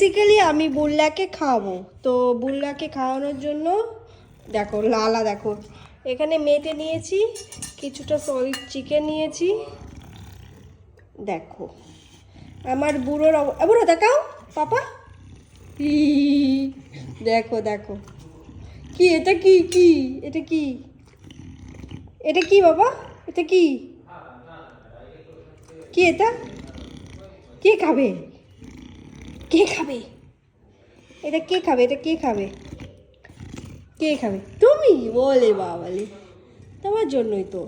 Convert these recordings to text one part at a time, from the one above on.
Basically আমি বুল্লাকে খাওয়াবো, তো বুল্লাকে খাওয়ানোর জন্য দেখো লালা দেখো এখানে মেটে নিয়েছি, কিছুটা সলিড চিকেন নিয়েছি। দেখো আমার বুড়োর বুড়ো দেখাও পাপা, দেখো দেখো কি এটা, কি কি এটা, কি এটা, কি বাবা এটা, কি কি এটা, কে খাবে, কে খাবে এটা, কে খাবে এটা, কে খাবে, কে খাবে? তুমি বলে বাবালে, তোমার জন্যই তো,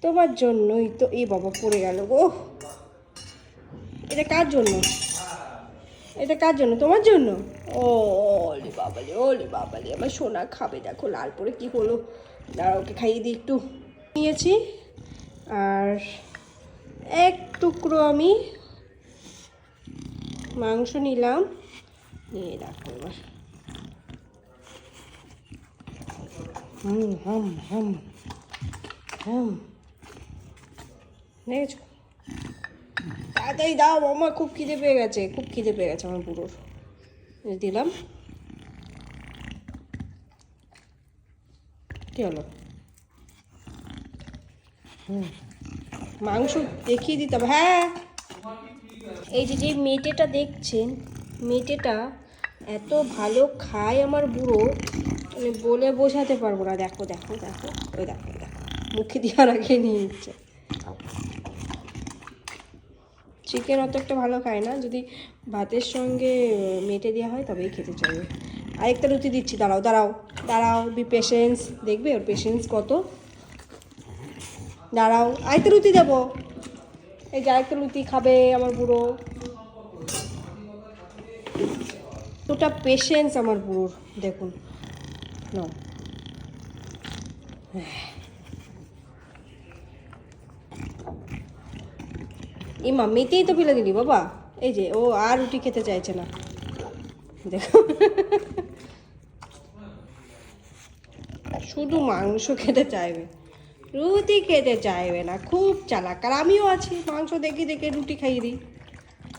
তোমার জন্যই তো। এই বাবা পড়ে গেল গো, এটা কার জন্য, এটা কার জন্য? তোমার জন্য। ও ওলে বাবালে, ওলে বাবালে, আমার সোনা খাবে। দেখো লাল পরে কি হলো, দাঁড়া ওকে খাইয়ে দিই একটু। নিয়েছি আর এক টুকরো আমি মাংস নিলাম, নিয়ে রাখো এবার। হাম হাম হাম, দেখেছো? তাড়াতাড়ি দাও আমার, খুব খিদে পেয়ে গেছে, খুব খিদে পেয়ে গেছে আমার বুড়োর। দিলাম, কি হলো? মাংস দেখিয়ে দিতাম। হ্যাঁ, এই যে মেটেটা দেখছেন, মেটেটা এত ভালো খায় আমার বুড়ো, মানে বলে বোঝাতে পারবো না। দেখো দেখো দেখো, ওই দেখো দেখো, মুখে দেওয়ার আগে নিয়ে নিচ্ছে। চিকেন অত একটা ভালো খায় না, যদি ভাতের সঙ্গে মেটে দেওয়া হয় তবেই খেতে চাইবে। আরেকটা রুটি দিচ্ছি, দাঁড়াও দাঁড়াও দাঁড়াও, বি পেশেন্স, দেখবে ওর পেশেন্স কত। দাঁড়াও, আরেকটা রুটি দেবো, এই যে আরেকটা রুটি খাবে আমার বুড়ো। ওটা পেশেন্স আমার বুড়োর, দেখুন না। ইমা মেতেই তো ফেলে দিলি বাবা, এই যে ও আর রুটি খেতে চাইছে না, দেখো শুধু মাংস খেতে চাইবে, রুটি খেতে চাইবে না, খুব চালাক। আর আমিও আছি, মাংস দেখে দেখে রুটি খাইয়ে দিই।